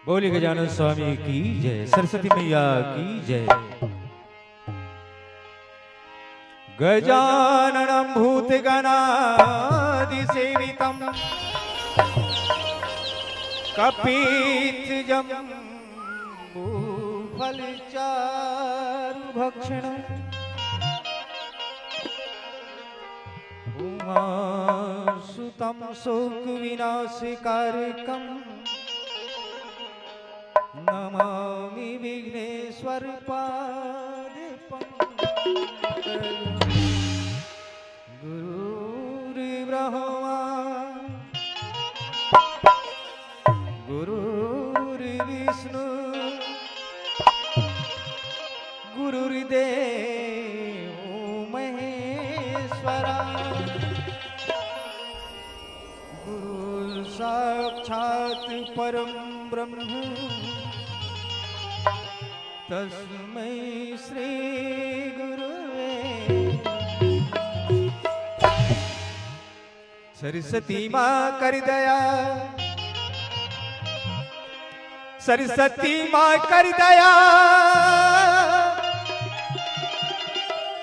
बोले गजानन स्वामी की जय, सरस्वती मैया की जय। गजाननं भूतगणादिसेवितं कपित्थजम्बूफलचारुभक्षणम् उमासुतं शोकविनाशकारकम् नमामि विघ्नेश्वर पादपङ्कजम्। गुरुर्ब्रह्मा गुरुर्विष्णु गुरुर्देवो महेश्वरा गुरु साक्षात् परं ब्रह्म तस्मै श्री गुरुवे। सरस्वती माँ कर दया, सरस्वती माँ कर दया,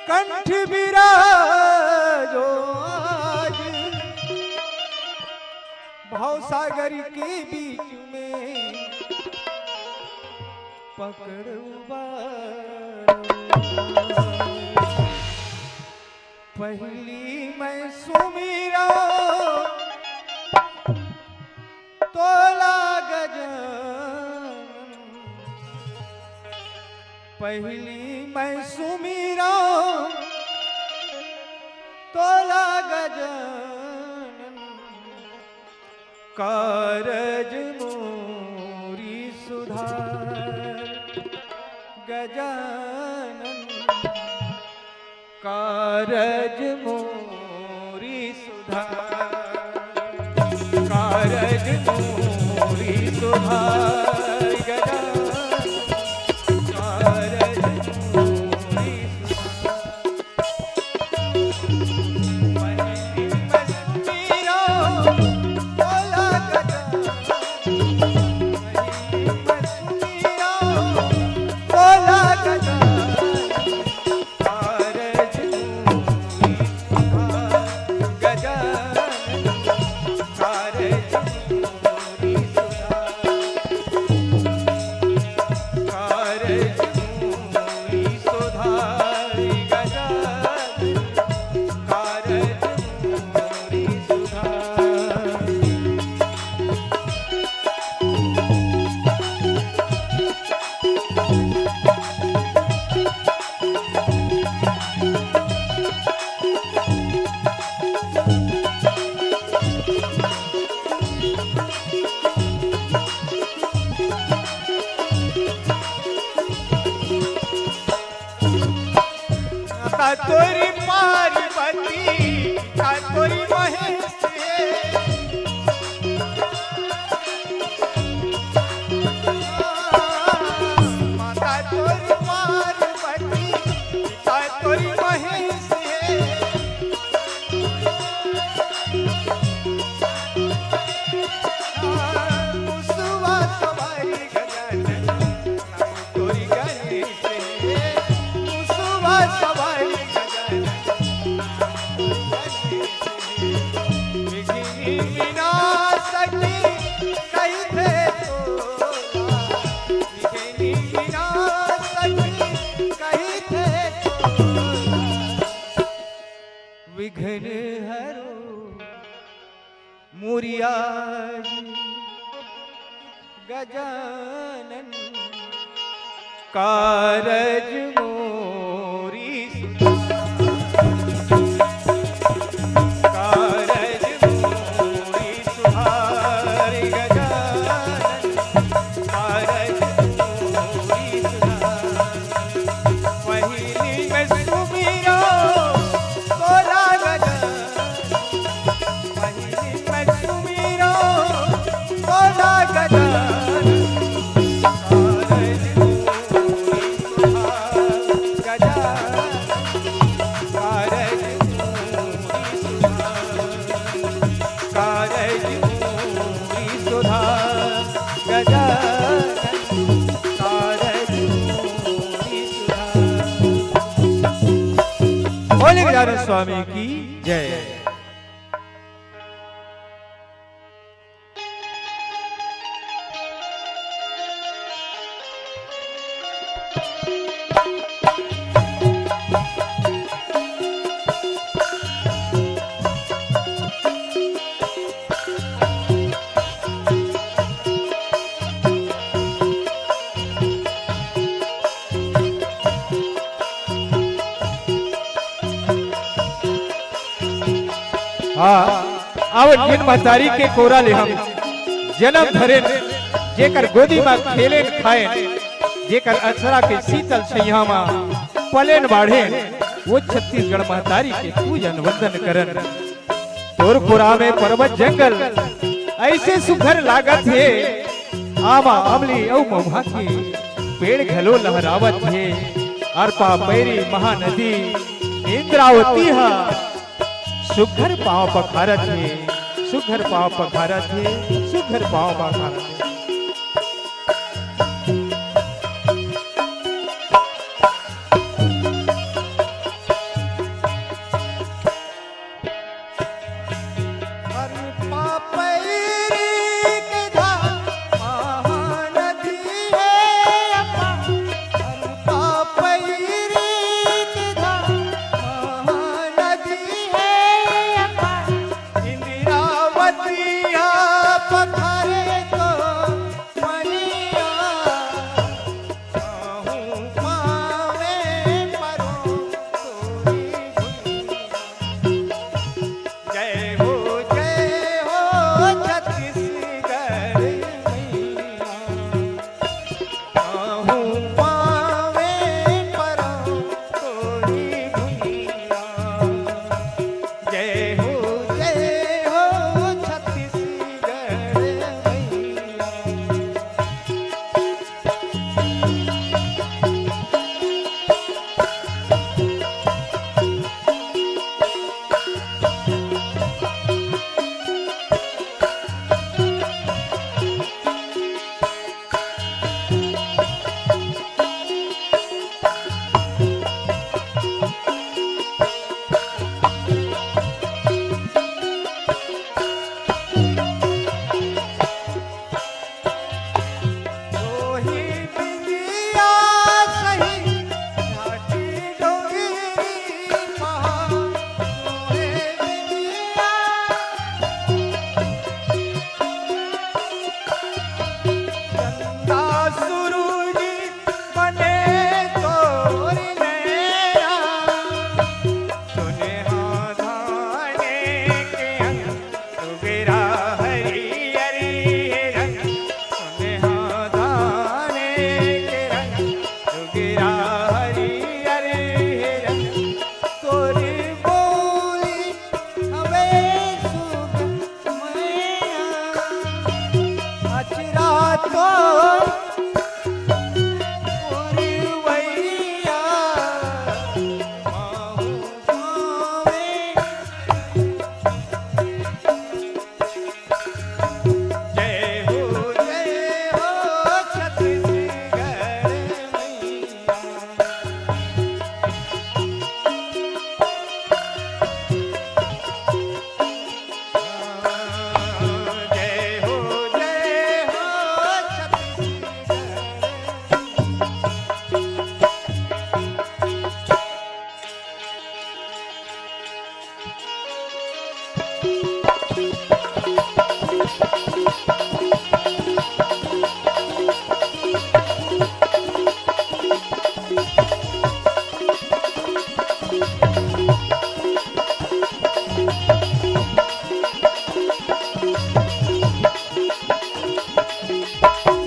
कंठ विराजो आज भवसागर के बीच में पकड़ पहली मैं सुमीरा तोला गजानन, पहली मैं सुमीरा तोला गजानन, कारज मोरी सुधार गजानन, कारज मोरी सुधार, कारज मोरी सुधार गजानन, कारज मोरी तोरी पार्वती तोरी महेश माता तोरी पार्वती तोरी महेश मुसवा सवारी गजानन तोरी गणेश मुसवा सवारी विघ्न हरो मोरिया गजानन, कारज मोरी कारज मोरी सुधार गजानन, कारज मोरी सुधार। पहली में सुमीरा तोला गजानन, पहली में सुमीरा गजानन स्वामी की जय। आवत जिन महतारी के कोरा ले हम जन्म धरे जेकर गोदी में खेले खाए जेकर अक्षरा के शीतल छैया में पलेन बाढ़े वो छत्तीसगढ़ महतारी के पूजन वंदन करन। तोर कोरा में पर्वत जंगल ऐसे सुघर लागत है आवा अमली औ महुआ के पेड़ घलो लहरावत है। अर्पा पैरी महानदी इंद्रावती हा सुघर पाँव पखारत है, सुघर पाँव पखारत है, सुघर पाँव पखारत है।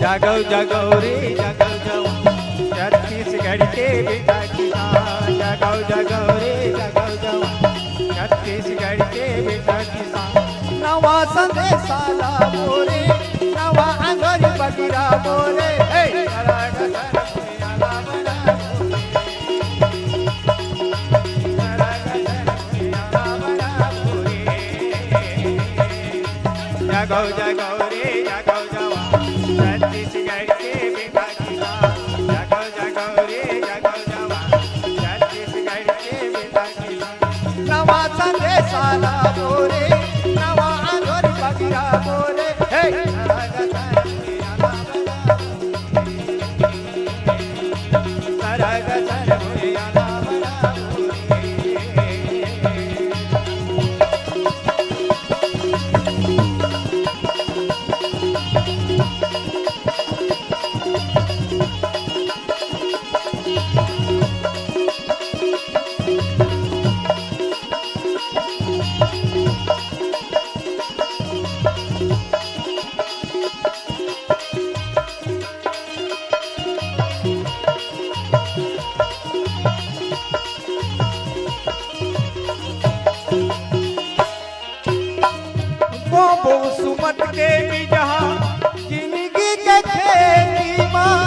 जागो जागो रे जागो जाओ छत्तीसगढ़ के बेटा किसान। जागो जागो रे जागो जाओ छत्तीसगढ़ के बेटा किसान। नवा संदेशा ला मोरे नवा अंगरी बगिरा मोरे जागो जागो रे जागो जाओ छत्तीसगढ़ के बेटा किसान। जागो जागो रे जागो जाओ छत्तीसगढ़ के बेटा किसान। बोरे हे सरग सर भुइया लावरा सरग सर भुइया लावरा वो सुमत के भी जहाँ जिंदगी के खेती माँ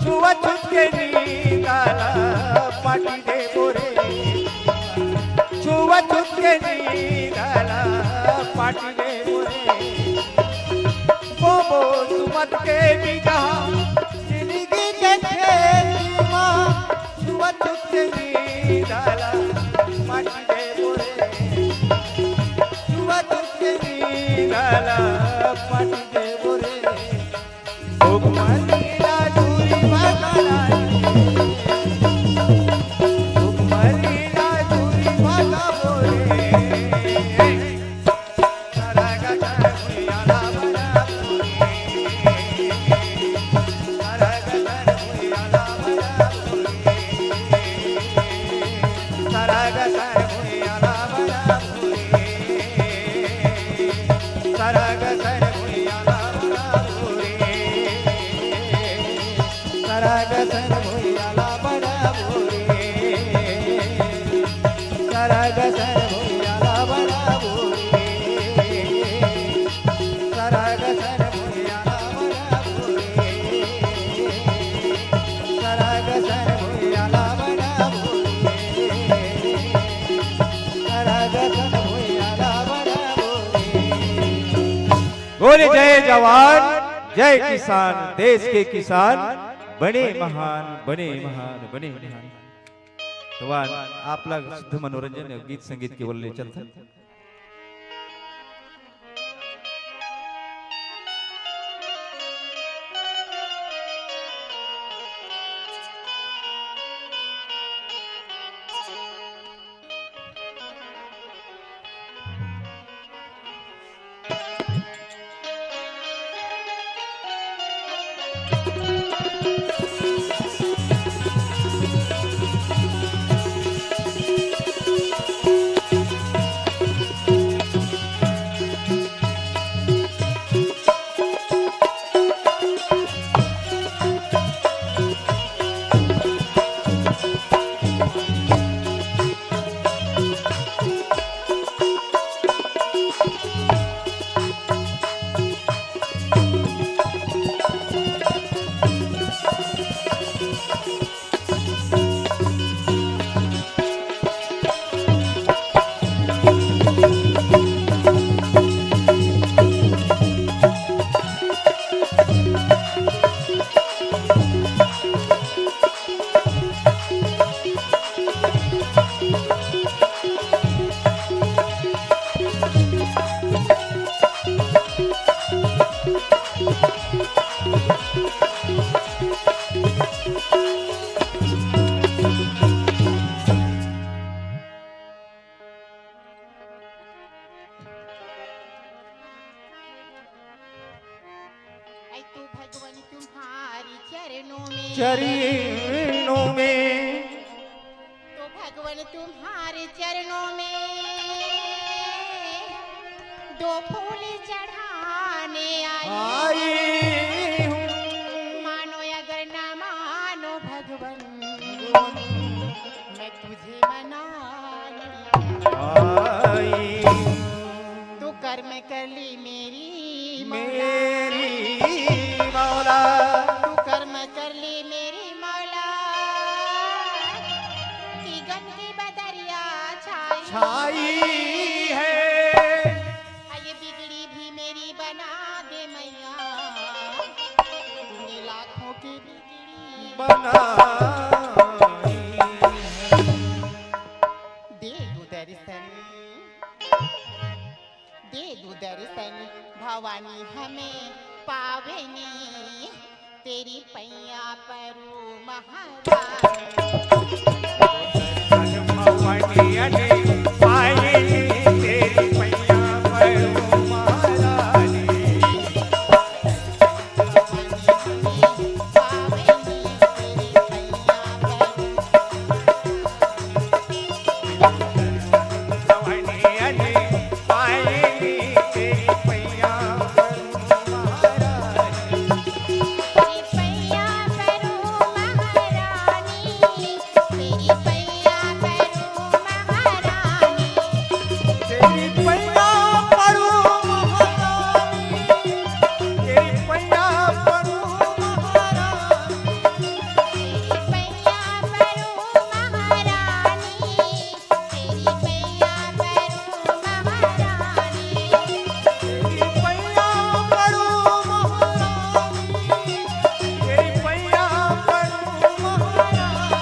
छुआ छुट के निकाला पाटी दे बोरे छुआ छुट के निकाला पाटी दे बोरे वो सुमत के भी जहाँ जिंदगी के खेती माँ छुआ छुट के निकाला पाटी दे बोरे गाला पट दे बोरे भोगमरीला दूरी भागाला भोगमरीला दूरी भागा बोरे सरग सर भुइया लावरा बोरे सरग सर भुइया लावरा बोरे सरग सर भुइया लावरा सरग सर भुइया लावरा बोरे सरग सर भुइया लावरा बोरे सरग सर भुइया लावरा बोरे सरग सर भुइया लावरा बोरे सरग सर भुइया लावरा बोरे सरग सर भुइया लावरा बोले जय जवान जय किसान, देश के किसान बने महान बने महान बने महान। तो आप लोग शुद्ध मनोरंजन गीत संगीत के बोलने चलते चरणों में तो भगवान तुम्हारे चरणों में दो फूल चढ़ाने आई हूँ। मानो अगर ना मानो भगवान मैं तुझे मना आई तू कर्म कर ली मेरी मौला तू कर्म कर ली मेरी मौला की गंदी बदरिया छाई है ये बिगड़ी भी मेरी बना दे मैया तूने लाखों की बिगड़ी बना दे दू दर्शन भवानी पानी हमें पावनी तेरी पैया परू महारानी भवानी अने पायली तेरी पैया परू महारानी भवानी अने पायली तेरी पैया परू महारानी तेरी पैया परू महारानी तेरी पैया परू महारानी तेरी पैया परू महारानी तेरी पैया परू महारानी तेरी पैया परू महारानी तेरी पैया परू महारानी तेरी पैया परू महारानी तेरी पैया परू महारानी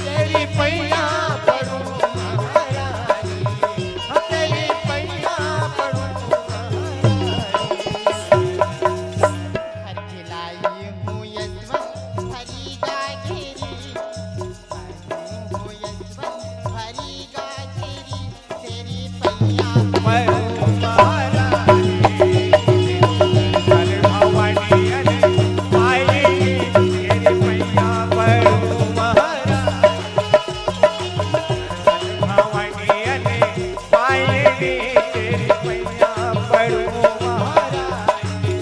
तेरी पैया परू महारानी तेरी पैया परू हर खिलाई हूँ यशवंत भरी गाजेरी हूँ यशवंत भरी गाजेरी तेरी पैया परू महारानी हर भवानी अने पायली तेरी पैया परू महारानी भवानी अने पायली तेरी पैया परू महारानी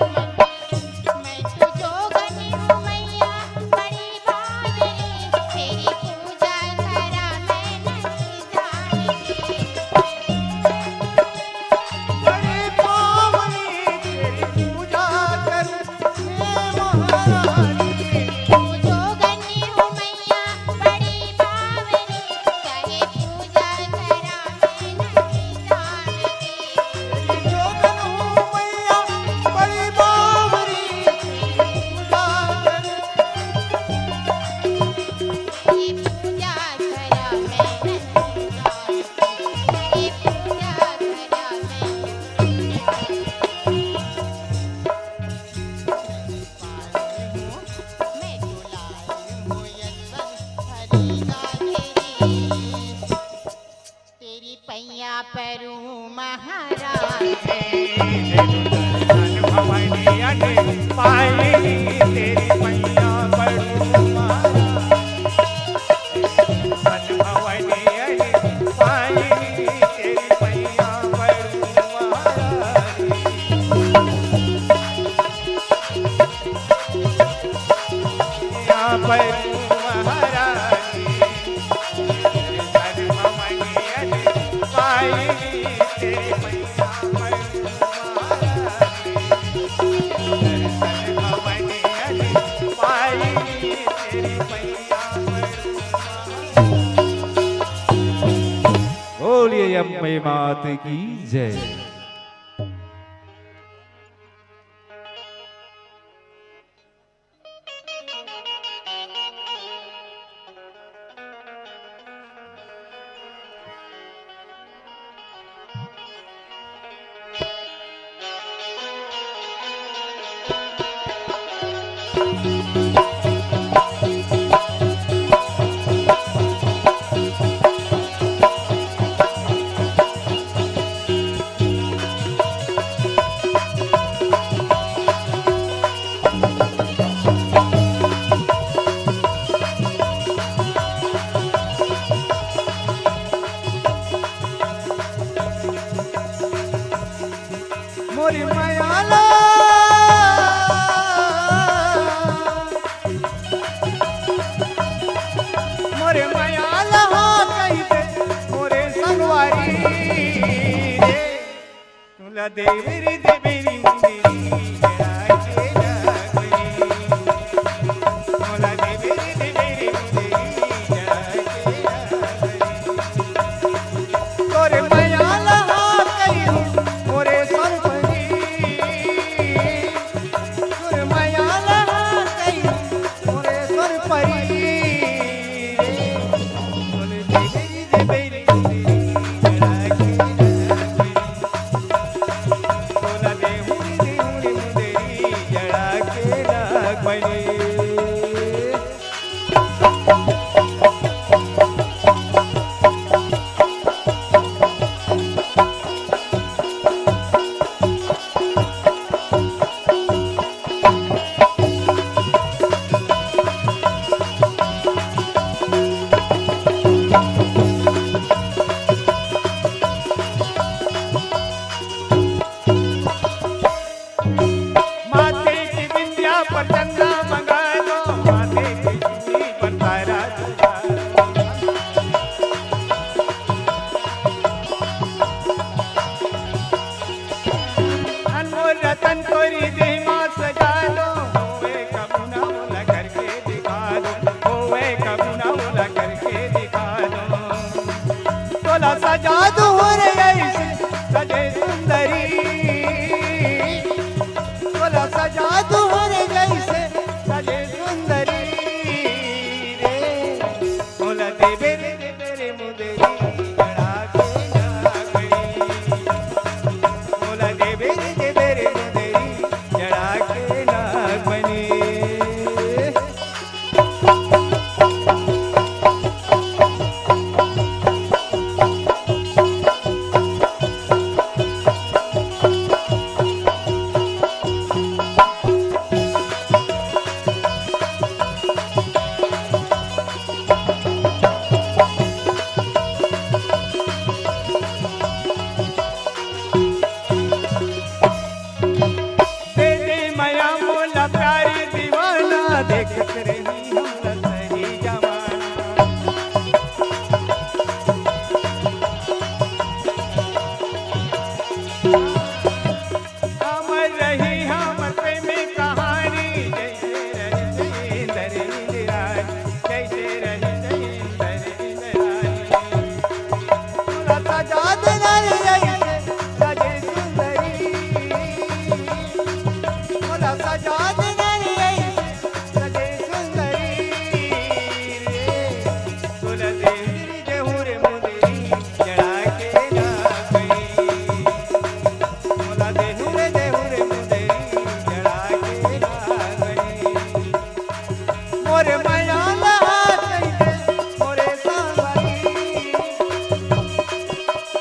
मैं तुझो गनी हूँ मैया बड़ी बादली तेरी पूजा करा मैं नहीं जानती बड़ी पावनी तेरी पूजा करूं मैं महारानी तुझो गनी हूँ मैया बड़ी बावली चाहे पूजा करा मैं नहीं जानती जोगन हूँ मैया बड़ी बावरी पूजा करूं ये पूजा करा मैं नहीं जानती ये पूजा करा मैं दुलाई हूँ यशवंत हरी गाजेरी तेरी पैया परू महारानी भवानी अने पायली तेरी पैया परू महारानी भवानी अने पायली तेरी पैया परू महारानी पैया परू महारानी भवानी अने पायली तेरी पैया परू महारानी भवानी अने पायली तेरी पैया परू बोलिए अम्बे मात की जय। मोरी मायाला मोरे मायाला कही दे मोरे संगवारी रे तुला देवरी देवरी मुंदेरी राजे लागली तुला मरी बोले दे बेरी जड़ा के नागमणी बोला दे हुरी मुंदेरी जड़ा के नागमणी माथे की बिंदिया पर चंदा मंगा लो माथे की चूड़ी पर तारा चढ़ा अनमोल रतन कोरी देमा सजा लो होए कबूना मुला करके दिखा दो होए कबूना मुला करके दिखा दो तोला सजा दो रे ऐसे सजे सुंदरी तोला सजा दो रे जैसे सजे सुंदरी रे बोला दे बेरे मुंदेरी जड़ा के नागमणी बोला दे बेरे मुंदेरी जड़ा के नागमणी दे दे माया मोला प्यारी दीवाना देखत रही हम सही जमाना अमर रही हमर प्रेमी कहानी जैसे रही इंदर इंदिरानी जैसे रही इंदर इंदिरानी तोला सजा देना ऐसे सजे सुंदरी तोला सजा देना ऐसे सजे सुंदरी तोला दे हुरे मुंदेरी जड़ा के नागमणी तोला दे हुरे मुंदेरी जड़ा के नागमणी मोरे मयाला सैते मोरे सांवरी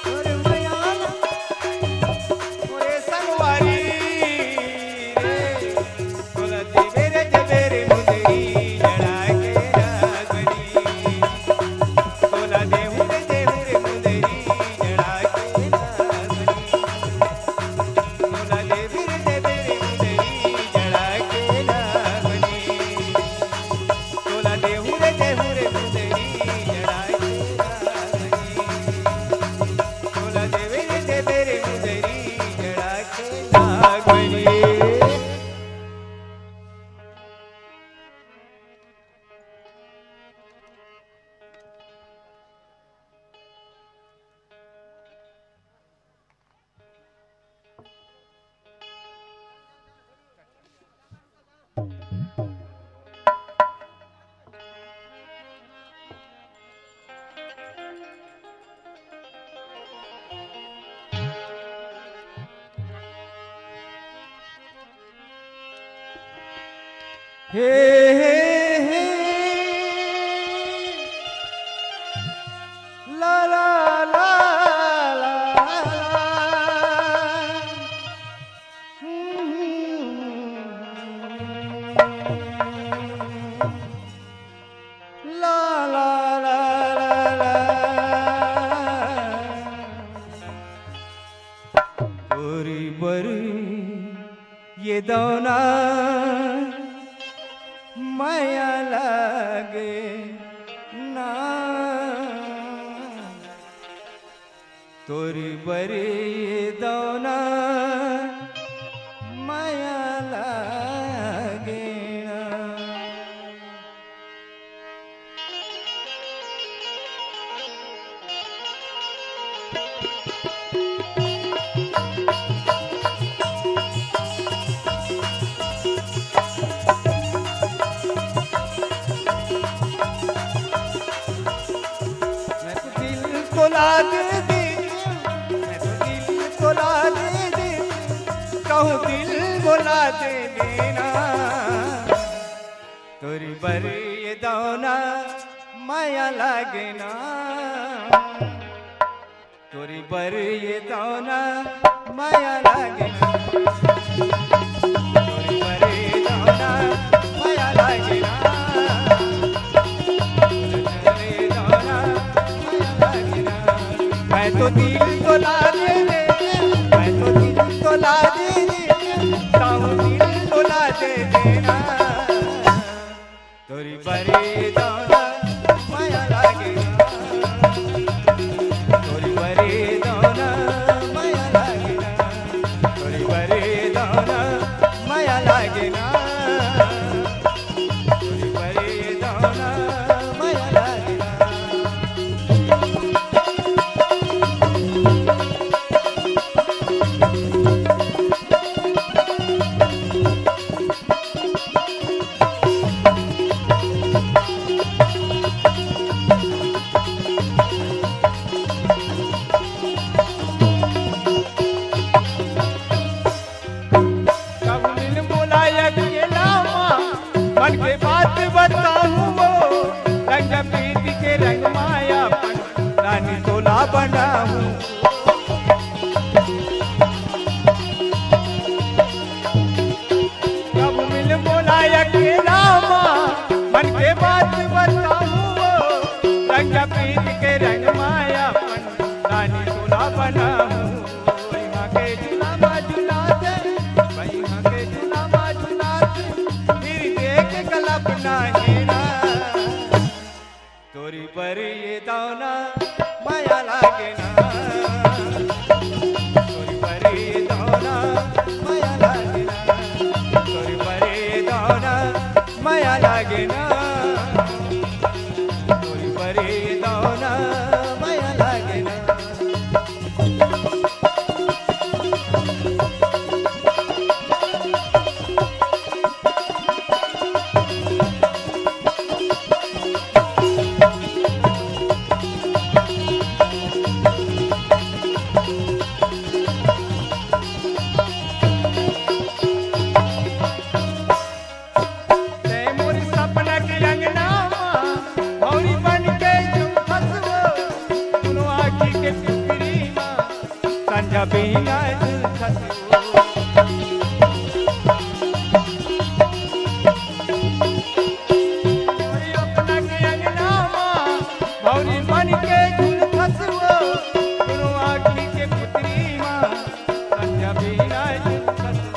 मोरे मयाला मोरे संगवारी रे तोला दे बेरे मुंदेरी जड़ा के नागमणी तोला दे हुरे मुंदेरी जड़ा के नागमणी तोला दे बेरे मुंदेरी जड़ा के नागमणी तोला दे हुरे मुंदेरी जड़ा के नागमणी तोला दे बेरे मुंदेरी जड़ा के नागमणी हे ला ला ला ला ला ला ला ला तोरी बरी ये दौना माया लागे ना तोरी बरी दौना माया लागे ना तोला दे दी, मैं तो दिल तोला दे दी, कहूँ दिल बोला दे देना। तोरी बरी ये दौना माया लागे ना, तोरी बरी ये दौना माया लागे ना, तोरी बरी ये दौना माया लागे ना, तोरी ये दौना माया लागे ना। मैं तो दिल तोला दे दे, मैं तो दिल तोला दे दे, कहूँ दिल तोला दे देना। तोरी बरी दौना माया लागे ना, तोरी बरी दौना माया लागे ना, तोरी बरी दौना माया लागे ना, तोरी बरी दौना माया लागे ना। कब मिल बुलाया अकेला माँ, मन के बात बताऊँ वो, रंग प्रीत के रंग माया पन, रानी तोला बनाऊँ। कब मिल बुलाया अकेला माँ, मन के बात बताऊँ वो, रंग प्रीत के रंग माया पन, रानी तोला बनाऊँ। यहाँ के झूला झूलाते, यहाँ के झूला झूलाते, फिर देख कल्पना हेरा। तोरी पर ये दौना माया लागे ना, तोरी पर ये दौना माया लागे ना, तोरी पर ये दौना माया लागे ना, तोरी पर ये दौना माया लागे ना। बिना अपना के अंगना माँ, भौरी बन के झूल खसो, दोनों आँखी के पुत्री माँ, संध्या बिना झूल खसो।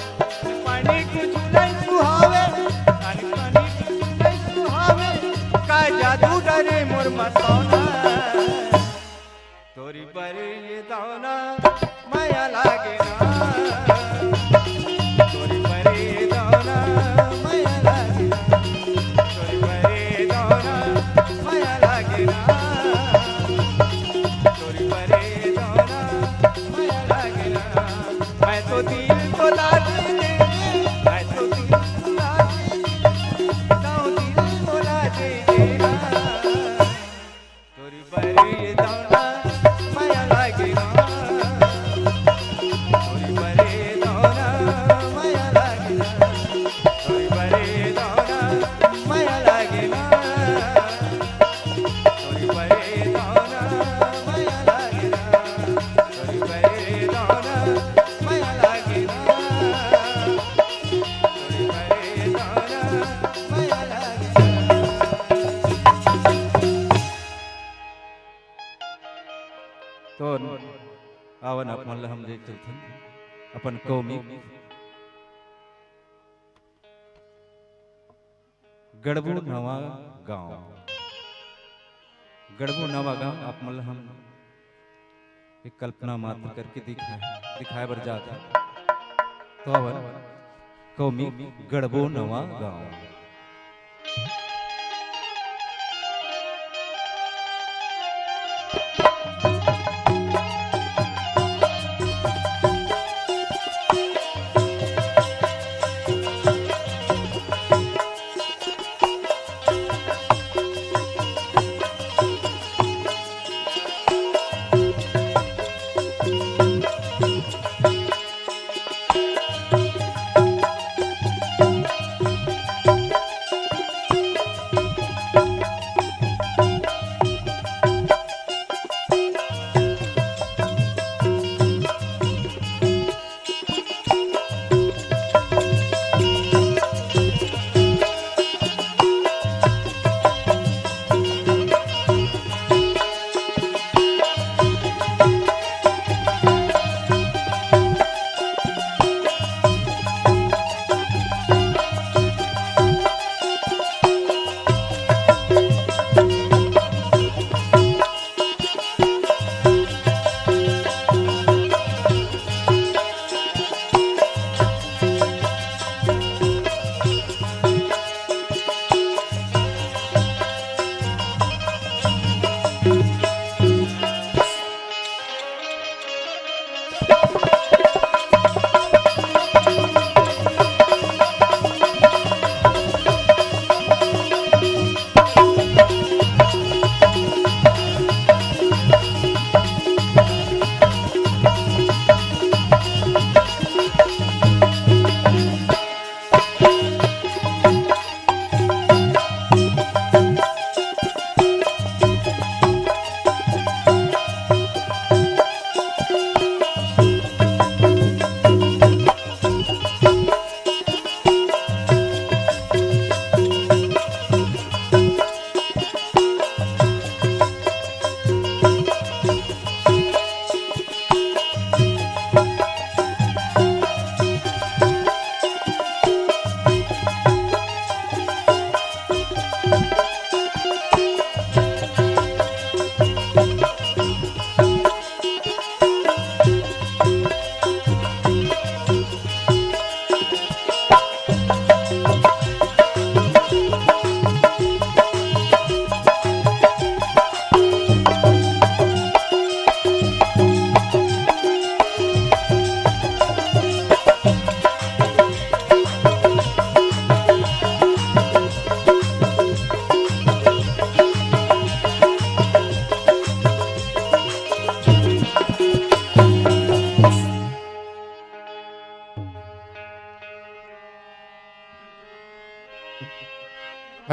पानी कुछ नहीं सुहावे, पानी कुछ नहीं सुहावे, का जादू डरे मोर मसौना। तोरी पर ये दौना माया लागे ना, तोरी पर ये दौना माया लागे ना, तोरी पर ये दौना माया लागे ना, तोरी पर ये दौना माया लागे ना। मैं तो दिल तोला दे दे, मैं तो दिल तोला दे दे, कहूँ दिल तोला दे देना। तोरी पर ये दौना माया लागे ना, तोरी पर ये दौना माया लागे ना, तोरी पर ये दौना माया लागे ना, तोरी पर ये दौना माया लागे ना, तोरी पर ये दौना माया लागे ना, तोरी पर ये दौना माया लागे ना। तो आवन अपन हम जे चलथन अपन कौमी गड़बू नवा गांव, गड़बू नवा गांव आप मतलब हम एक कल्पना मात्र करके दिखाए बर जाता। तो आवन कौमी गड़बू नवा गांव।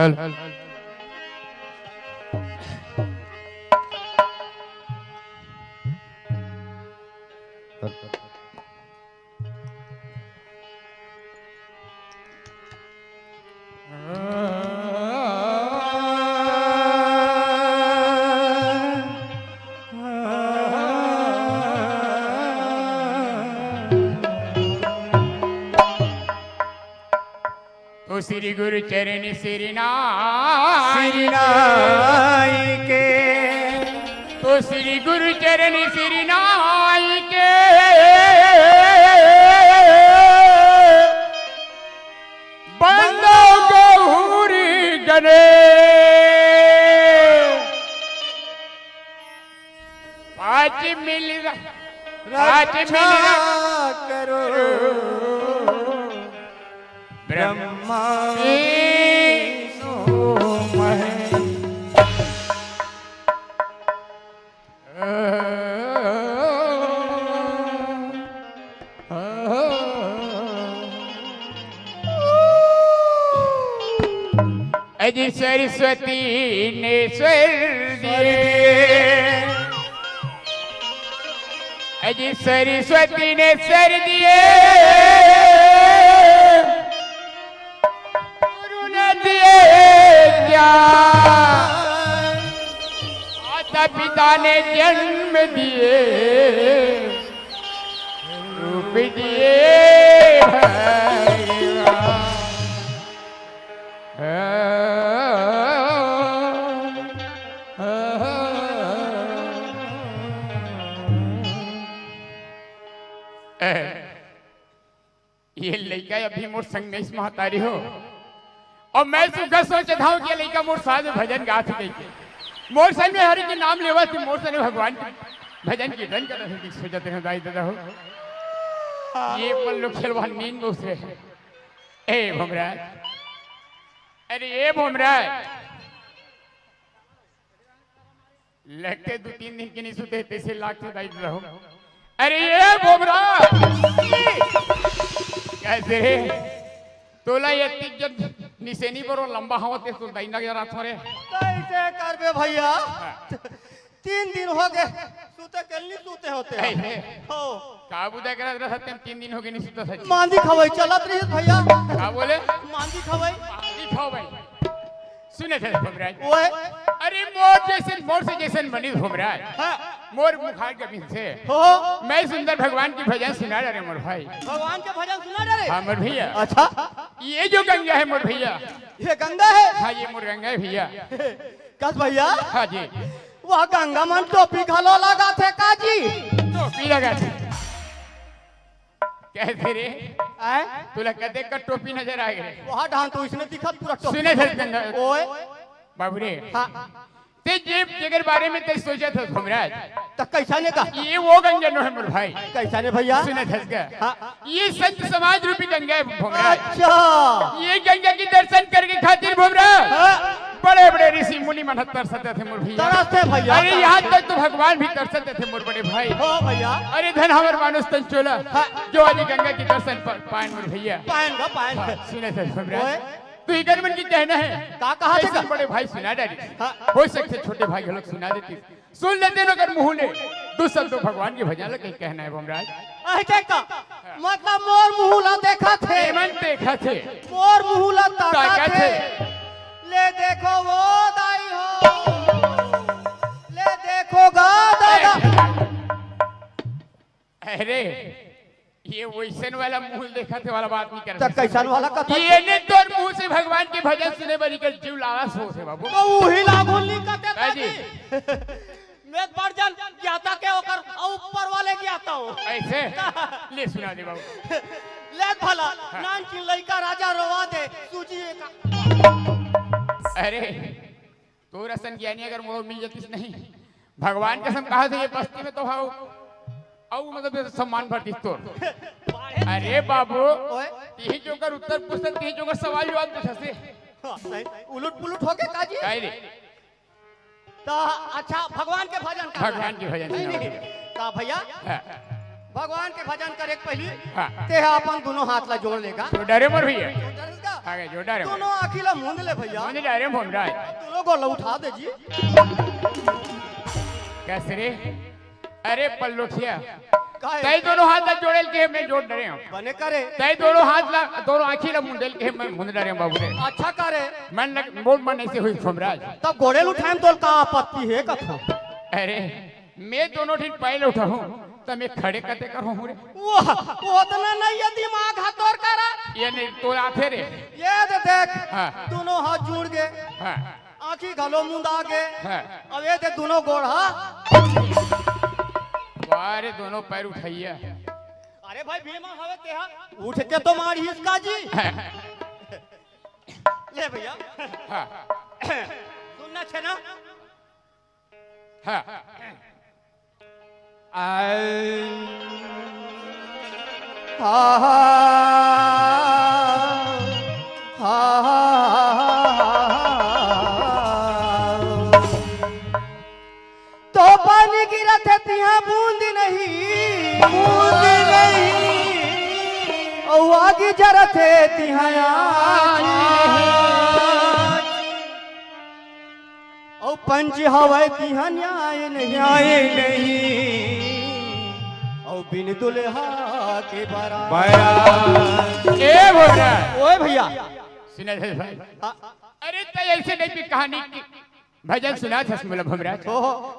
हल तो श्री गुरु चरण श्री नाई के तो श्री गुरु चरण श्री नाई के बंदो गौरी गणे पाँच मिल करो ब्रह्मा अजी सरस्वती ने स्वर दिए अजी सरस्वती ने सर दिए गुरु ने दिए ज्ञान माता पिता ने जन्म दिए रूप दिए ये लड़का अभी मोर संग में इस महतारी हो और मैं सुखा सोचता हूँ कि लड़का मोर साथ में भजन गा सके मोर संग में हरि के नाम लेवा थी मोर संग भगवान के भजन कीर्तन कर रहे सोचते हैं दाई दादा हो ये पल लोग खेलवा नींद में उतरे ए भोमराज अरे ये भोमराज लगते 2-3 दिन के नहीं सुते तैसे लाख से दाई दादा हो अरे ये भोमराज कैसे रे तोला ये जब निसेनी पर लंबा हवा ते तो दाइना जरा थोड़े कैसे करबे भैया 3 दिन हो गए सूते कल नहीं सूते होते हो काबू दे कर रहा सत्यम 3 दिन हो गए नहीं सूता सच मांदी खवई चलत रही भैया का बोले मांदी खवई मांदी खाओ भाई सुने थे भोमराज ओए अरे मोर से जैसे बनी भोमराज हां मोर मुखार के बीच से हो मैं सुंदर भगवान की भजन सुना रहे मोर भाई भगवान के भजन सुना रे हां मोर भैया अच्छा ये जो गंगा है मोर भैया ये गंगा है हाँ ये मोर गंगा है भैया कस भैया हाँ जी वह गंगा मन टोपी घलो लगा थे काजी टोपी लगा थे कैसे रे आए तुला कदे का टोपी नजर आ गए वहां ढान तो इसने दिखत पूरा टोपी सुने थे गंगा ओए बाबू रे हां ते जेब जगर बारे में ते सोचा था भोमराज तो कैसा ने कहा ये वो गंगा नो है मोर भाई कैसा ने भैया सुने थे इसका हाँ। ये संत समाज रूपी गंगा है भोमराज अच्छा ये गंगा की दर्शन करके खातिर भोमराज हाँ। बड़े बड़े ऋषि मुनि मन तरसते थे मोर भैया तरसते भैया अरे यहाँ तक तो भगवान भी तरसते थे मोर बड़े भाई हो भैया अरे धन हमर मानुष तन चोला जो आज गंगा की दर्शन पाए मोर भैया पाएंगा सुने थे भोमराज ओए तू इधर मन की कहना है का कहा थे ऐसे बड़े भाई सुना डाली हाँ। हो सकते छोटे भाई लोग सुना देती सुन लेते ना अगर मुंह ले दूसरा तो भगवान की भजन लगे कहना है भोमराज ऐसे का मतलब मोर मुहुला देखा थे मन देखा थे मोर मुहुला ताका ताका थे थे। ले देखो वो दाई हो ले देखो गा दादा अरे ये वैसन वाला मुंह देखा थे वाला बात नहीं कर तो कैसन वाला कथा ये ने तोर मुंह से भगवान के भजन सुने बनी कर जीव लालस हो से बाबू तो वही लागोन ली कते काजी। मैं बार जान ज्ञाता के ओकर ऊपर वाले ज्ञाता हो ऐसे ले सुना दे बाबू ले भला नान की लइका राजा रोवा दे सूजी का अरे तो रसन ज्ञानी अगर मोह मिल जाती नहीं भगवान कसम कहा था ये बस्ती में तो हाउ औ मतलब सम्मान भरती तो अरे बाबू ओए ती जो कर उत्तर पूछते ती जो कर सवाल जवाब पूछा से उलट पुलट होके काजी काय रे तो अच्छा भगवान के भजन का भगवान के भजन नहीं, नहीं, का भैया हाँ। भगवान के भजन करे पहली हाँ। ते अपन दोनों हाथ ला जोड़ लेगा तो डरे मोर भैया डरेगा? आगे जो डरे दोनों आँखी ला मूंद ले भैया मुझे डरे घूम रहा है दोनों को उठा दे जी कैसे रे अरे पल्लोठिया काहे? तई दोनों हाथ ला जोड़ेल के मैं जोड़ डरे हूं बने करे तई दोनों हाथ ला दोनों आंखी ला मुंडेल के मैं मुंड डरे हूं बाबू रे अच्छा करे मन मोड़ मन ऐसे हुई घुमराज तब घोड़े उठाएम तो का आपत्ति है कथा अरे मैं दोनों ठीक पहले उठा हूं तो मैं खड़े करते कर हूं रे वो उतना नहीं है दिमाग हाथ और करा ये नहीं तो आथे रे ये दे देख हाँ। दोनों हाथ जुड़ गए हां आँखी घलो मुंद आ गए हां अब ये दे दोनों गोड़ा बारे दोनों पैर उठाइया अरे भाई भीमा हवे तेहा उठ के तो मारी इसका जी ले भैया हां सुनना छे ना हां तो पानी गिरत है तिहा बूंद नहीं और आगे जरत है तिहा और पंच हवा तिहा न्याय नहीं और बिन दुल्हा के बारात ए भोरा ओए भैया सुना दे भाई अरे तय ऐसे नहीं भी कहानी की भजन सुना था मतलब भमरा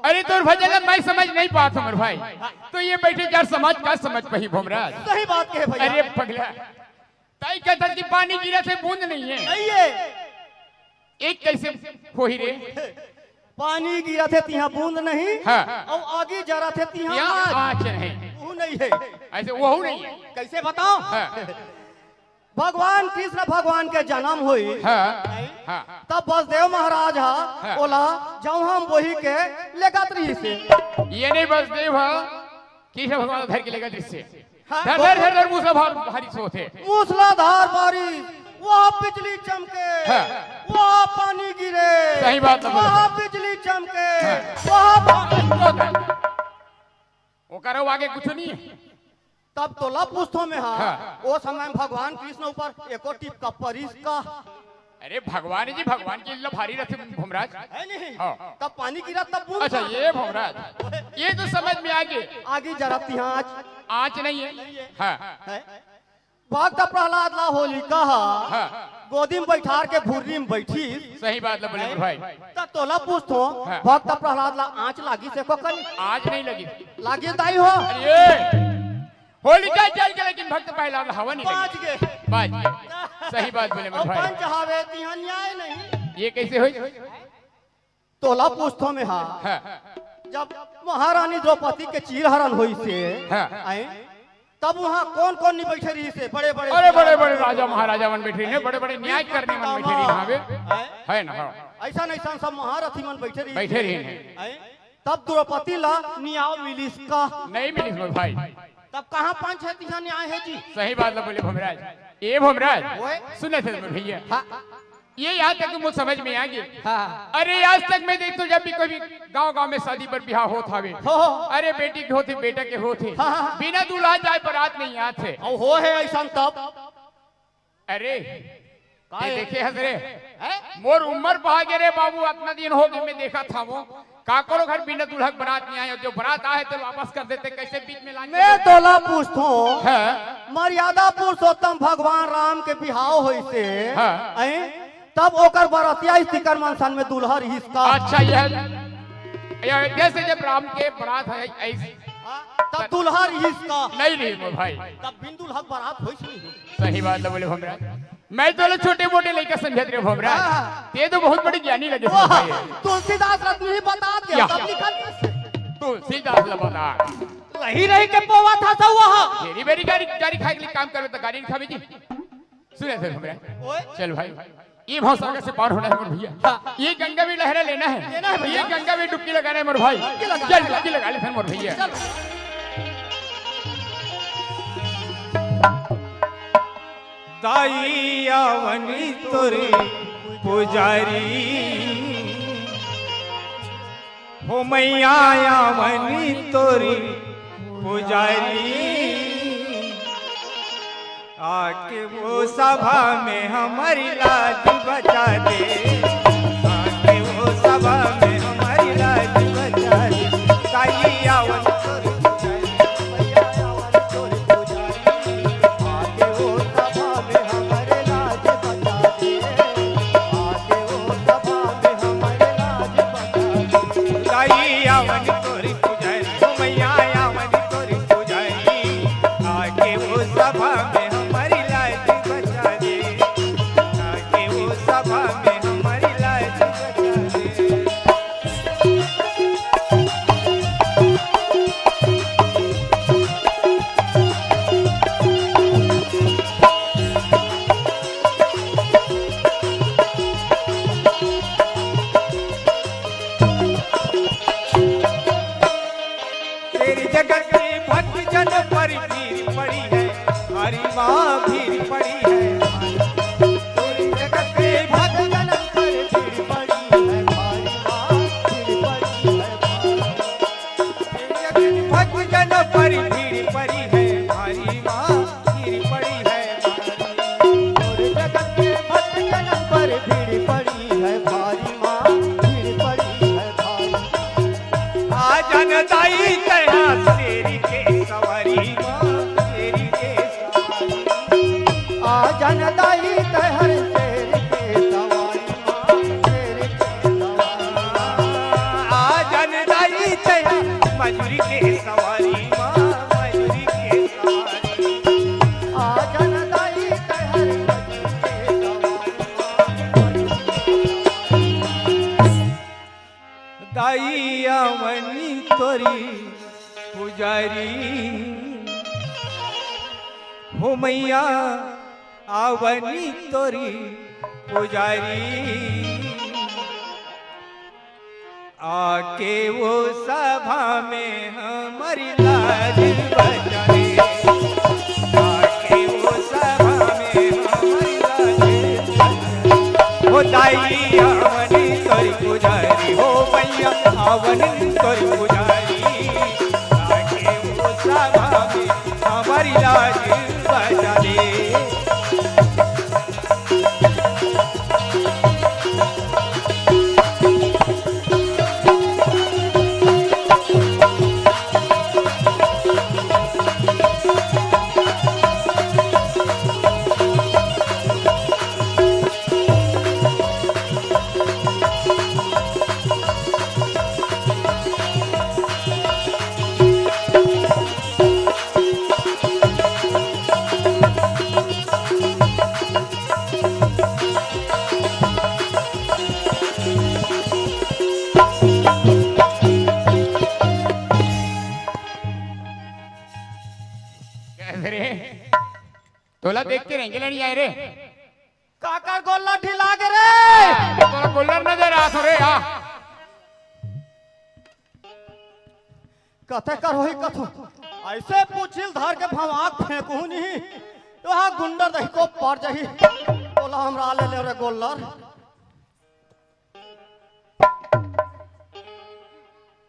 अरे तो भजन मैं समझ नहीं पाता हूं भाई तो ये बैठे यार समाज का समझ पही भमरा सही बात कहे भैया अरे पगला तय कहता कि पानी गिरा से बूंद नहीं है नहीं है एक कैसे होई रे पानी गिरा थे तिहा बूंद नहीं हाँ। और आगे जरा थे तिहा यहाँ आग। आँच नहीं वो नहीं है ऐसे वो नहीं है कैसे बताओ हाँ। भगवान कृष्ण भगवान के जन्म हुई हाँ हाँ तब बसदेव महाराज हाँ। हा बोला जाऊं हम वही के लेगत रही से ये नहीं बस देव कृष्ण भगवान घर के लेगा दृश्य हाँ, धर धर धर धर मूसलाधार भारी सोते मूसलाधार बारिश वहाँ बिजली चमके हाँ। वहाँ पानी गिरे सही बात है। वहाँ बिजली चमके वहाँ पानी वो करो आगे कुछ नहीं है तब तोला पुस्तों में हाँ हाँ। वो समय में भगवान कृष्ण ऊपर एको टिप का परिस का अरे भगवान जी भगवान की लो भारी रथ भुमराज है नहीं हाँ। तब पानी गिरा तब बूंद अच्छा था। ये भुमराज ये तो समझ में आगे आगे जरा तिहाज आँच नहीं है हाँ है भक्त प्रहलाद ला होली कहा हाँ गोदी में बैठार के भूरी में बैठी सही बात है बोले भाई तब तोला पूछतो हाँ। भक्त प्रहलाद ला आँच लागी से को कनी आज नहीं लगी लागी दाई हो अरे होलिका जल के लेकिन भक्त पहला हवा नहीं पाँच लगी के बाज सही बात बोले और भाई पंच हावे तिहा न्याय नहीं ये कैसे हुई तोला पूछतो में हाँ हाँ जब महारानी द्रौपदी के चीरहरण हुई से हाँ। आए तब वहाँ कौन कौन नहीं बैठे रही से बड़े बड़े अरे बड़े बड़े राजा महाराजा मन बैठे हैं बड़े बड़े न्याय करने मन बैठे रही वहाँ पे है ना हाँ ऐसा ऐसा सब महारथी मन बैठे रही बैठे रही हैं आए? तब द्रौपदी ला न्याय मिली इसका नहीं मिली इसमें भाई तब कहाँ पंच है तिहा न्याय है जी सही बात है बोले भमराज ये भमराज ओए। सुने थे भैया हाँ ये यहाँ तक मुझे समझ में आ गई हाँ अरे आज तक मैं देखता हूँ जब भी कभी गांव गांव में शादी पर ब्याह होता है हो अरे बेटी के होते बेटा के होते हाँ, हाँ। बिना दूल्हा जाए बारात नहीं आते और हो है ऐसा तब अरे ये देखे हजरे मोर उम्र बहा गे रे बाबू इतना दिन हो गए मैं देखा था वो काकरो घर बिना दूल्हा के बारात नहीं आए जो बारात आए तो वापस कर देते कैसे बीच में लाएंगे मैं तोला पूछतो हाँ मर्यादा पुरुषोत्तम भगवान राम के बिहाव होई से हाँ। आए? तब ओकर बरतिया स्थिकर मनसन में दूल्हा रही इसका अच्छा यह जैसे जब राम के बारात है ऐसे तब दूल्हा रही इसका नहीं रही वो भाई तब बिन दूल्हा के बारात होई नहीं सही बात है बोले भमरा मैं तो छोटे मोटे लेकर समझत रहे भमरा हाँ। ये तो बहुत बड़ी ज्ञानी लगे वाह, भाई तुलसीदास रत्न ही बता दिया या, तब या। लिखल कैसे? तू सीधा बता रही रही के पोवा था सब वहाँ मेरी मेरी गाड़ी गाड़ी खाए के लिए काम करवे तो गाड़ी नहीं खावे जी सुने थे भमरा ओए चल भाई ये भाव सागर से पार होना है मोर भैया ये गंगा भी लहरा लेना है ये गंगा भी डुबकी लगाना है मोर भाई चल डुबकी लगा ले फिर मोर भैया दाई आवनी तोरे पुजारी हो मैया आवनी तोरे पुजारी आके वो सभा में हमारी लाज बचा दे, आके वो सभा में हमारी लाज बचा दे। ताई आवन तोर पुजारी, मैया आवन तोर पुजारी, आके वो सभा में हमारे लाज बचा दे, आके वो सभा में हमारे लाज बचा दे। ताई आवन तोर पुजारी, मैया आवन तोर पुजारी, आके वो सभा में जगत के भक्त जन पर भीड़ पड़ी है, हरी माँ भीड़ पड़ी है। पूरी जगत के भक्त जन पर भीड़ पड़ी है, हरी माँ भीड़ पड़ी है। भक्त जन पर भीड़ पड़ी है, हरी माँ भीड़ पड़ी है। पूरी जगत के भक्त जन पर भीड़ पड़ी है, हरी माँ भीड़ पड़ी है। आ जनताई तेरी के सवारी माँ, तेरी के सवारी, आ जनताई तेहर तेरी के सवारी माँ, तेरी के सवारी, आ जनताई तेहर मजूरी के सवारी माँ, मजूरी के सवारी, आ जनताई तेहर मजूरी के सवारी। दाई आवनी तोरी पुजारी हो, मैया आवनी तोरी पुजारी, आके वो सभा में हमारी लाज बचा दे, आके वो सभा में हमारी लाज बचा दे। हो दाई आवनी तोरी पुजारी हो, मैया आवनी तोरी पुजारी, हमारी लाज बचा दे। तोला देख के रहेंगे नहीं आए रे, काका गोल्ला ठिला के रे, तोला गोल्लर नजर आ रे। हाँ कथे कर होई कथो, ऐसे पूछिल धर के भवाक फेंकू नहीं, वहाँ गुंडर दही को पर जही, तोला हमरा ले ले रे गोल्लर।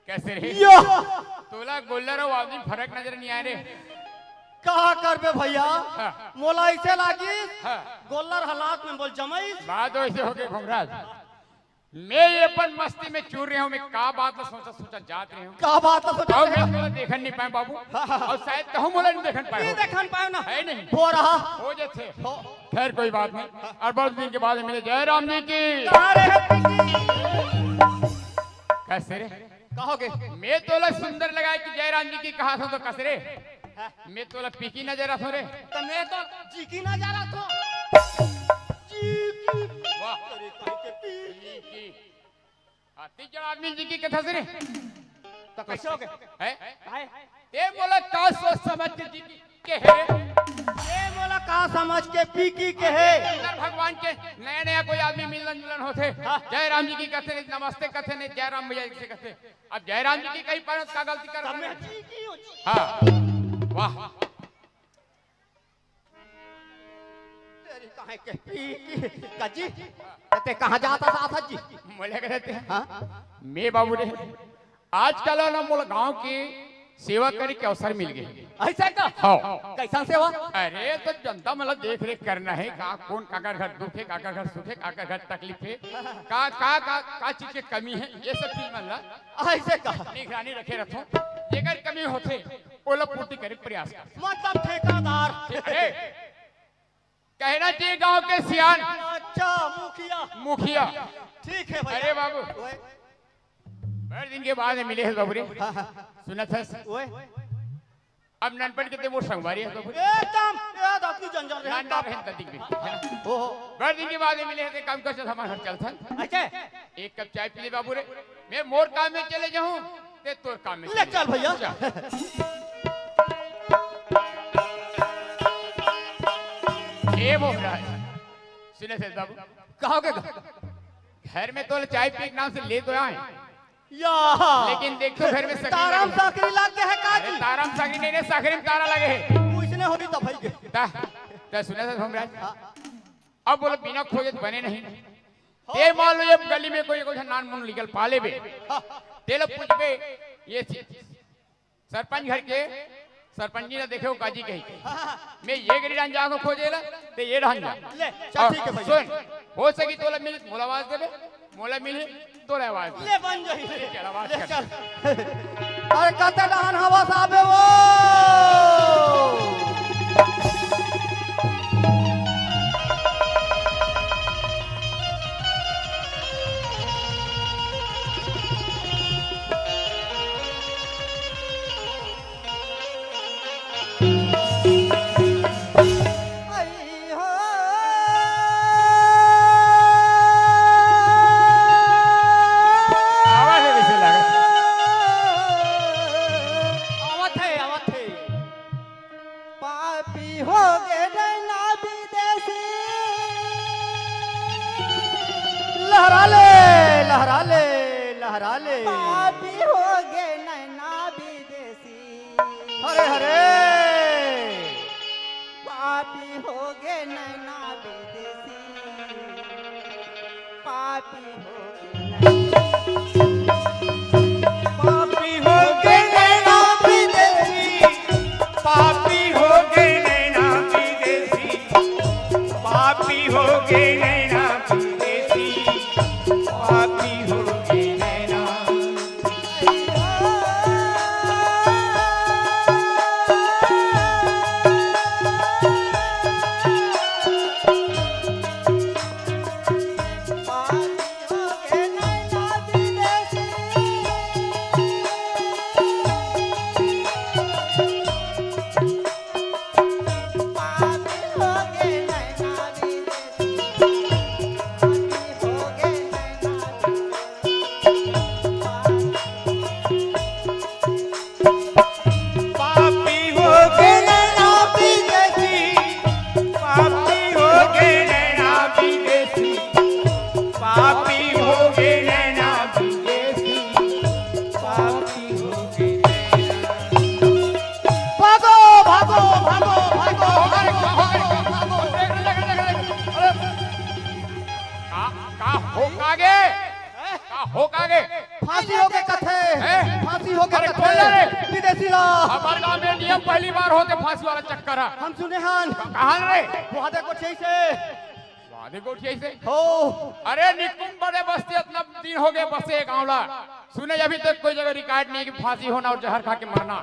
कैसे रे तोला गोल्लर और आदमी फर्क नजर नहीं आ रे। कहा कर बे भैया, हाँ। मोला ऐसे लागी हाँ। गोल्लर हालात में बोल जमाई बात ऐसे हो गई घुमराज, मैं ये अपन मस्ती में चूर रहा हूँ, मैं का बात ना सोचा सोचा जात रही हूँ, का बात है सोचा और मैं तोला देखन नहीं पाए बाबू, और शायद कहूँ मोला नहीं देखन पाए, नहीं देखन पाए ना, है नहीं हो रहा हो जाते। खैर कोई बात नहीं, और बहुत दिन के बाद मिले जय राम जी की। कैसे रे कहोगे मैं तोला सुंदर लगा कि जय राम जी की कहा था, तो कसरे मैं तोला पीकी नजर आ रे, तो मैं तो जीकी ना जा रहा था, वाह पीकी आती जब आदमी जी की कथा से रे, तो कैसे हो गए है ते बोला का सोच समझ के जी के है, ये बोला का समझ के पीकी के है। अंदर भगवान के नया नया कोई आदमी मिलन जुलन होते, जय राम जी की कहते नहीं, नमस्ते कहते नहीं, जय राम भैया से कहते, अब जय राम जी की कहीं पर का गलती कर रहा है। हाँ वाह तेरी कहाँ के पीकी काजी कहते कहाँ जाता था जी, बोले कहते हैं हाँ मैं बाबू रे आजकल ना मोल गांव के सेवा करे के अवसर मिल गए। ऐसा का हाँ कैसा सेवा? अरे तो जनता मतलब देख रेख करना है का कौन काकर घर दुखे काकर घर सुखे काकर घर तकलीफ है का चीज के कमी है ये सब चीज मतलब ऐसे का निगरानी रखे रखो जेकर कमी होते ओला पूर्ति करे प्रयास कर। मतलब ठेकेदार। अरे कहना चाहिए गांव के सियान अच्छा मुखिया। मुखिया ठीक है भैया। अरे बाबू बड़े दिन के बाद मिले हैं बाबू रे सुना था ओए अब ननपन के वो संगवारी है बाबू एकदम याद अपनी जंजाल रे नान ना रहे तदिक भी ओहो बड़े दिन के बाद मिले हैं काम कर हमारा घर चलता ऐसे एक कप चाय पी ले बाबू रे मैं मोर काम में चले जाऊं ते तोर काम में ले चल भैया। ए मोहरा सुने से बाबू कहाँ के घर में तो चाय पी के नाम से ले तो आए या लेकिन देखो घर में ताराम साकरी लग गया है अरे काजी। ताराम साकरी नहीं साकरी में तारा लगे है उसने होगी तो भाई के ता सुना था हमराज अब बोलो बिना खोजे तो बने नहीं ये मान लो ये गली में कोई कुछ नान मुन निकल पाले बे तेल पूछ बे ये सरपंच घर के सरपंच जी ने देखे वो काजी कही मैं ये गरी डान जाको खोजेला ते ये डान जा ले चल ठीक है भैया। सुन हो सकी तो मिल मोला आवाज दे मोला मिले तो आवाज दे ले बन जाई चल आवाज ले कर। चल। अरे कते डान हवा साबे वो आवाज है वैसे लगा आवत है पापी हो गए नैना विदेशी लहरा ले लहरा ले लहरा ले पापी हो गए नैना विदेशी हरे हरे पापी हो गए नैना विदेशी पापी हो पापी हो गए नैना विदेशी, पापी हो गए नैना विदेशी, पापी हो गए नैना विदेशी, पापी हो गए नैना। पापी हो गए नैना विदेशी, पापी हो गए नैना विदेशी, पापी हो गए नैना विदेशी, पापी हो गए नैना। भागो भागो भागो भागो हो कागे फांसी हो गए कथे हैं? फांसी हो गए अरे कथे खोल रे। विदेशी ला हमारे गांव में नियम पहली बार होते फांसी वाला चक्कर है हम सुने हन कहाँ रे वहां को ठीक से वादे गोठी से हो अरे निकुम बड़े बस्ती इतना दिन हो गए बसे गांवला सुने अभी तक कोई जगह रिकॉर्ड नहीं है कि फांसी होना और जहर खा के मरना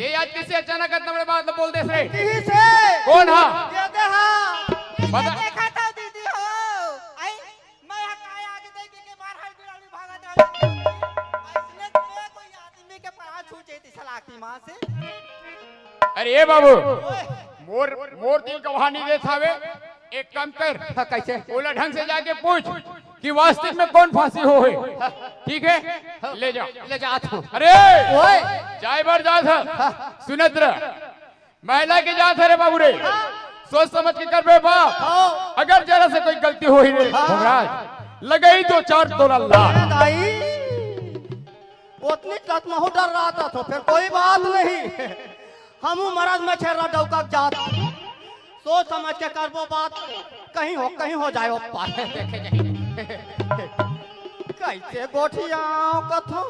ये आज किसी अचानक इतना बड़े बात बोल दे रे यही से कौन हा ये दे हा बता देखा था दीदी हो आई मैं यहाँ काय आगे देख के मार हर बिराड़ी भागा था इसने कोई आदमी के पाँव छूटे थी सलाखी माँ से अरे ए बाबू मोर मोर दिल गवाह नहीं दे थावे एक काम कर कैसे बोला ढंग से जाके पूछ कि वास्तविक में कौन फांसी हो है ठीक है ले जाओ ले जा तू अरे ओए चाय भर जा था सुनत रह महिला के जा था रे बाबू रे सोच समझ के कर बे बाप अगर जरा से कोई गलती हो ही रे महाराज लगे ही 2-4 तोला लाख दाई उतनी तक महू डर रहा था तो फिर कोई बात नहीं हम मरद में छेरा डौका जात सोच समझ के करबो बात कहीं हो जाए पाए देखे जाए कैसे गोठियाओ कथो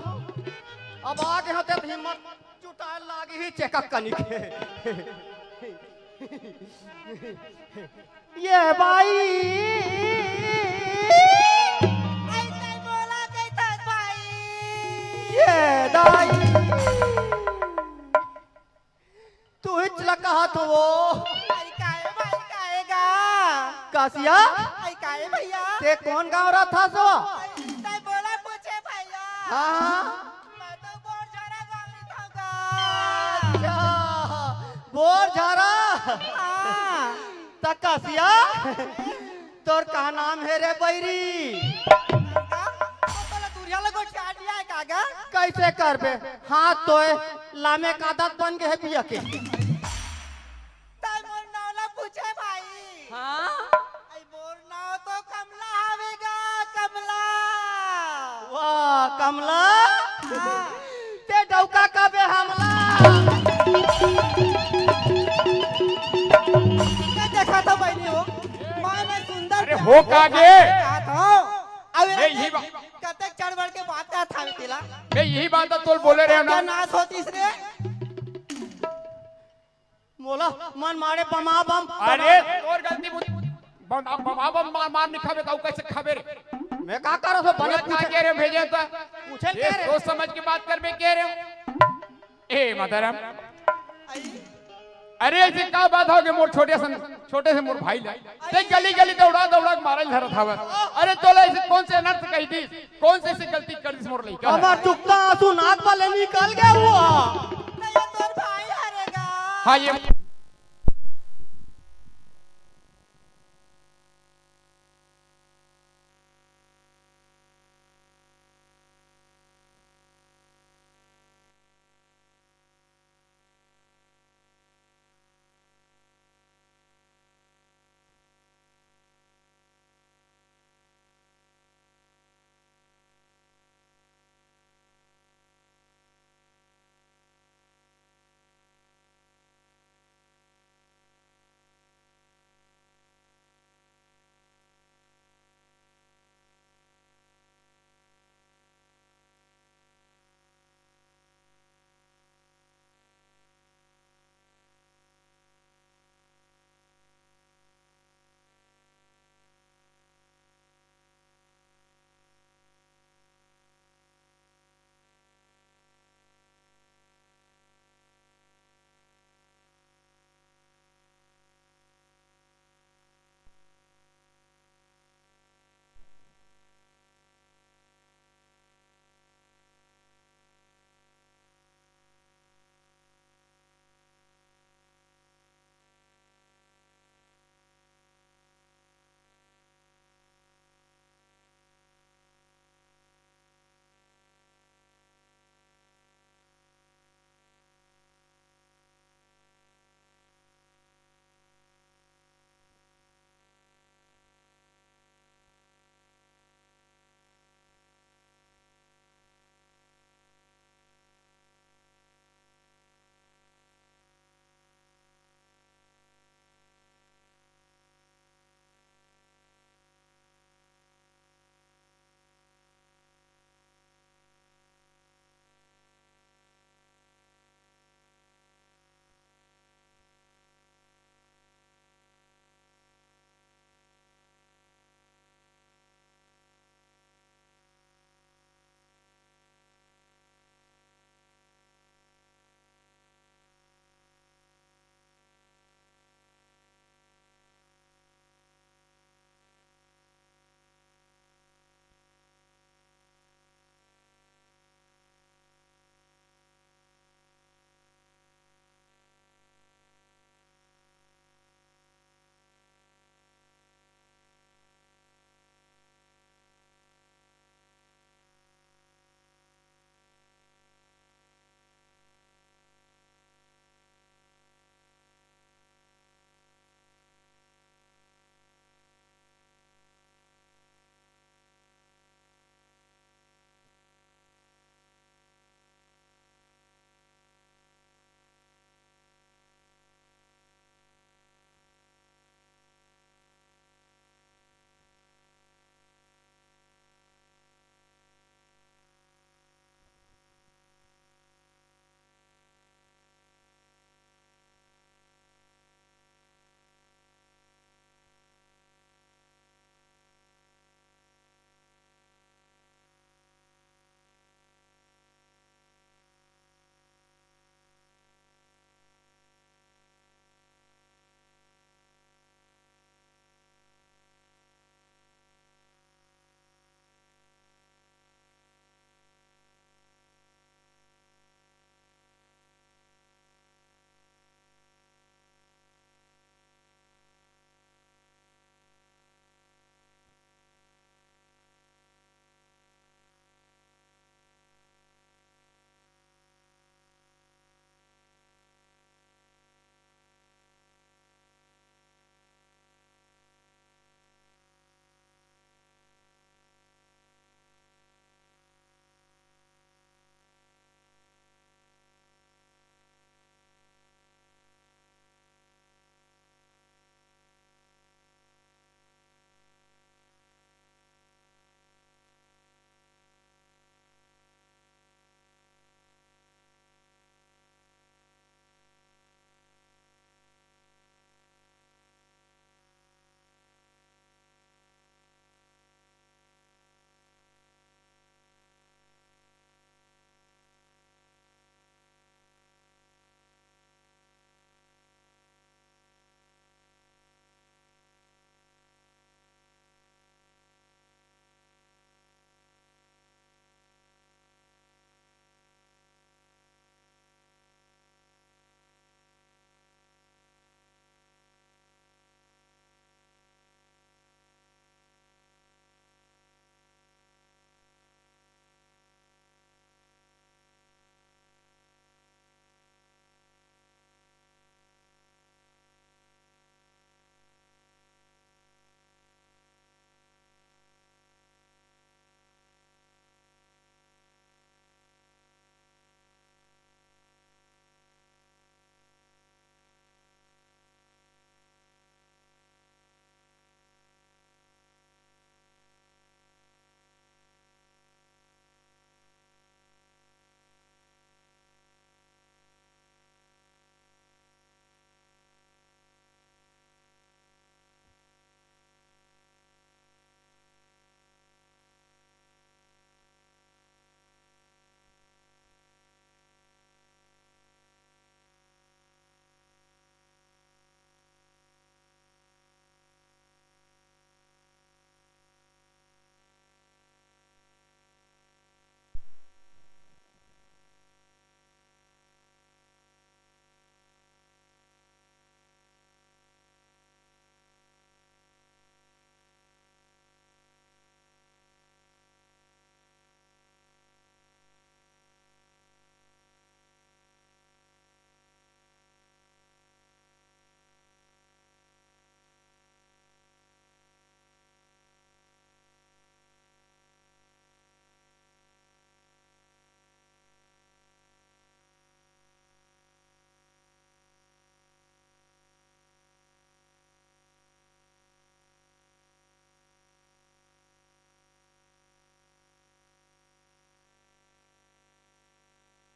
अब आगे होते तो हिम्मत तार लागी ही चेकअप करनी के ये भाई ऐसे बोला कैसा भाई ये दाई तू ही चला कहा तो वो आई काहे भाई काहेगा कासिया आई काहे भैया ते कौन गाँव रहा था सो तै बोला पूछे भैया हाँ मैं तो बोर जरा गाँव था का अच्छा बोर झारा हाँ तक कासिया तोर का नाम है रे बैरी बोला दूरिया लगो चाट दिया है कागा कैसे करबे हाथ तो लामे का आदत बन गए है पिया के तै मोर नाव ना पूछे भाई हाँ आई मोर नाव तो कमला आवेगा कमला वाह कमला हाँ ते डौका का बे हमला क्या देखा था बहनी हो माँ मैं सुंदर अरे हो कागे कहा था अब मैं यही कतक चढ़ बढ़ के बात क्या था तिला मैं यही बात तो बोले रहे हो क्या ना नाश होती इसने मोला मन मारे बमा बम अरे तोर गलती बम मार नहीं खावे तो कैसे खावे रे मैं का करो सो बने बने का कह रहे हो भेजे तो पूछे ये कह रहे सोच समझ के बात कर में कह रहे हो ए मदरम अरे ऐसे का बात हो गई मोर छोटे से मोर भाई ला ते गली गली दौड़ा दौड़ा के मारल धरत हवा अरे तोला ऐसे कौन से अनर्थ कही दी कौन से गलती कर दी मोर लइका हमार चुकता आंसू नाक वाले निकल गया हुआ नहीं तोर भाई हारेगा हां ये